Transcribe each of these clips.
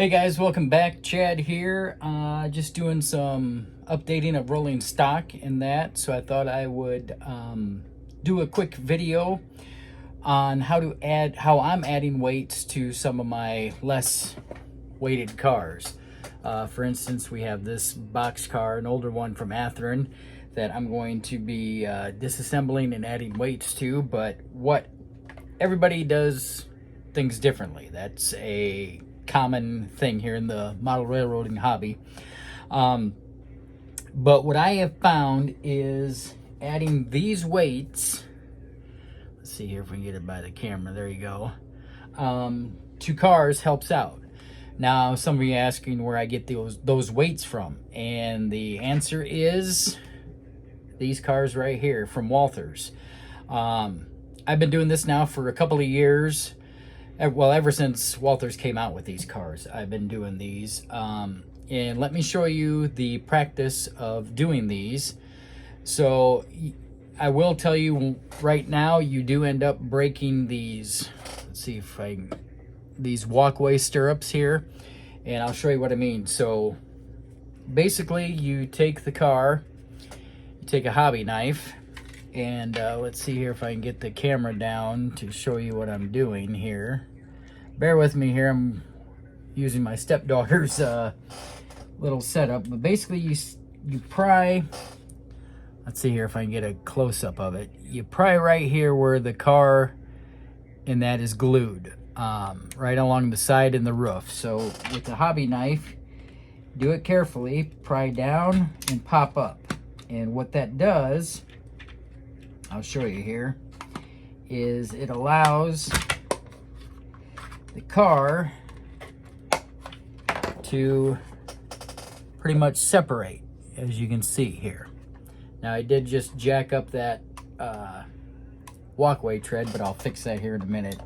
Hey guys, welcome back. Chad here. Just doing some updating of rolling stock in that. So I thought I would do a quick video on how I'm adding weights to some of my less weighted cars. For instance, we have this box car, an older one from Athearn, that I'm going to be disassembling and adding weights to. But what everybody does things differently. That's a common thing here in the model railroading hobby. But what I have found is adding these weights, let's see here if we can get it by the camera, there you go, to cars helps out. Now some of you are asking where I get those weights from, and the answer is these cars right here from Walthers. I've been doing this now for a couple of years. Well, ever since Walthers came out with these cars, I've been doing these. And let me show you the practice of doing these. So I will tell you right now, you do end up breaking these, let's see if I can, these walkway stirrups here. And I'll show you what I mean. So basically you take the car, you take a hobby knife, and let's see here if I can get the camera down to show you what I'm doing here. Bear with me here, I'm using my stepdaughter's little setup. But basically you pry, let's see here if I can get a close-up of it. You pry right here where the car and that is glued, right along the side and the roof. So with the hobby knife, do it carefully, pry down and pop up. And what that does, I'll show you here, is it allows the car to pretty much separate, as you can see here. Now I did just jack up that walkway tread, but I'll fix that here in a minute.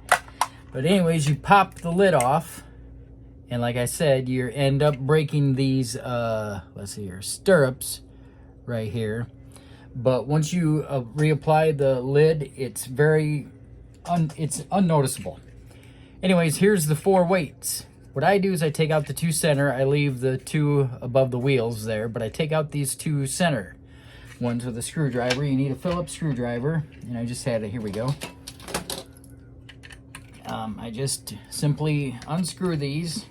But anyways, you pop the lid off, and like I said, you end up breaking these let's see here, stirrups right here. But once you reapply the lid, it's it's unnoticeable. Anyways, here's the 4 weights. What I do is I take out the 2 center. I leave the 2 above the wheels there, but I take out these 2 center ones with a screwdriver. You need a Phillips screwdriver, and I just had it. Here we go. I just simply unscrew these.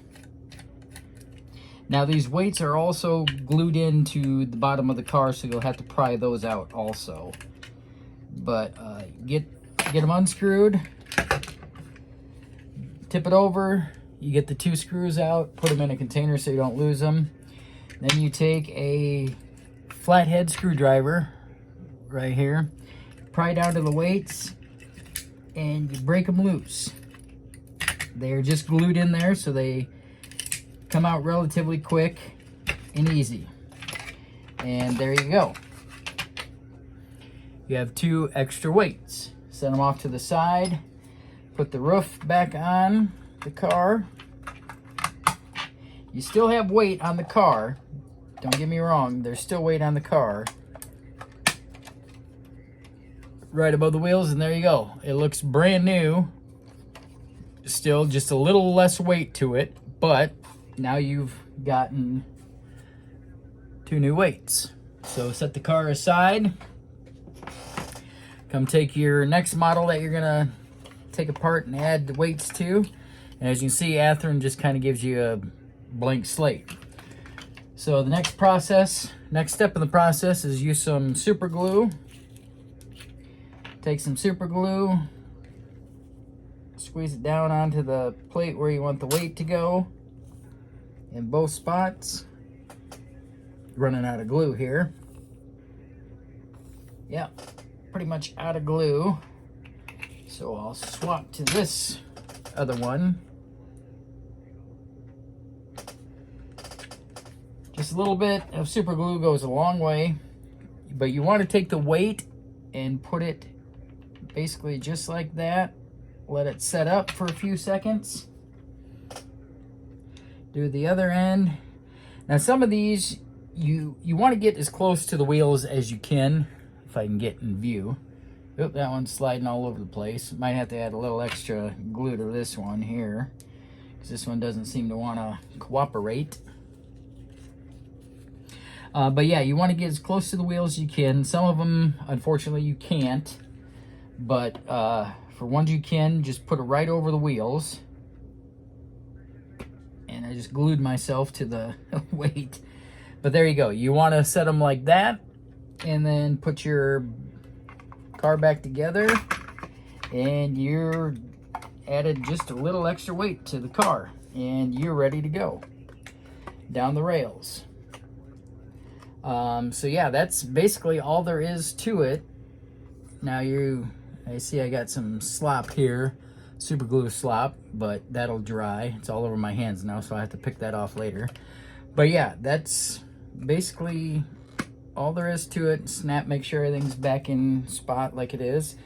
Now these weights are also glued into the bottom of the car, so you'll have to pry those out also. But get them unscrewed, tip it over, you get the 2 screws out, put them in a container so you don't lose them. Then you take a flathead screwdriver right here, pry down to the weights, and you break them loose. They're just glued in there, so they come out relatively quick and easy. And there you go. You have 2 extra weights. Set them off to the side. Put the roof back on the car. You still have weight on the car. Don't get me wrong, there's still weight on the car. Right above the wheels, and there you go. It looks brand new. Still just a little less weight to it, but now you've gotten 2 new weights. So set the car aside. Come take your next model that you're gonna take apart and add the weights to. And as you can see, Athearn just kind of gives you a blank slate. So the next step in the process is use some super glue. Take some super glue, squeeze it down onto the plate where you want the weight to go in both spots. Running out of glue here. Yeah, pretty much out of glue. So I'll swap to this other one. Just a little bit of super glue goes a long way, but you want to take the weight and put it basically just like that. Let it set up for a few seconds. Do the other end. Now some of these you want to get as close to the wheels as you can, if I can get in view. Oop, that one's sliding all over the place. Might have to add a little extra glue to this one here, because this one doesn't seem to want to cooperate. But yeah, you want to get as close to the wheels as you can. Some of them, unfortunately, you can't. But for ones you can, just put it right over the wheels. And I just glued myself to the weight. But there you go. You want to set them like that. And then put your car back together. And you're added just a little extra weight to the car. And you're ready to go down the rails. So yeah, that's basically all there is to it. Now I see I got some slop here, super glue slop, but that'll dry. It's all over my hands now, so I have to pick that off later. But yeah, that's basically all there is to it. Snap, make sure everything's back in spot like it is.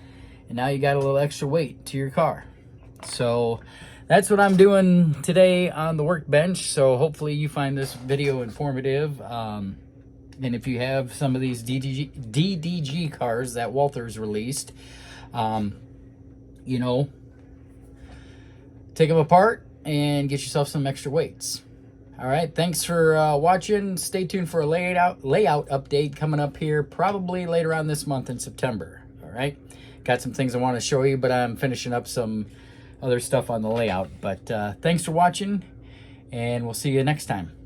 And now you got a little extra weight to your car. So that's what I'm doing today on the workbench. So hopefully you find this video informative. And if you have some of these DDG cars that Walthers released, you know, take them apart and get yourself some extra weights. All right, thanks for watching. Stay tuned for a layout update coming up here probably later on this month in September. All right, got some things I want to show you, but I'm finishing up some other stuff on the layout. But thanks for watching, and we'll see you next time.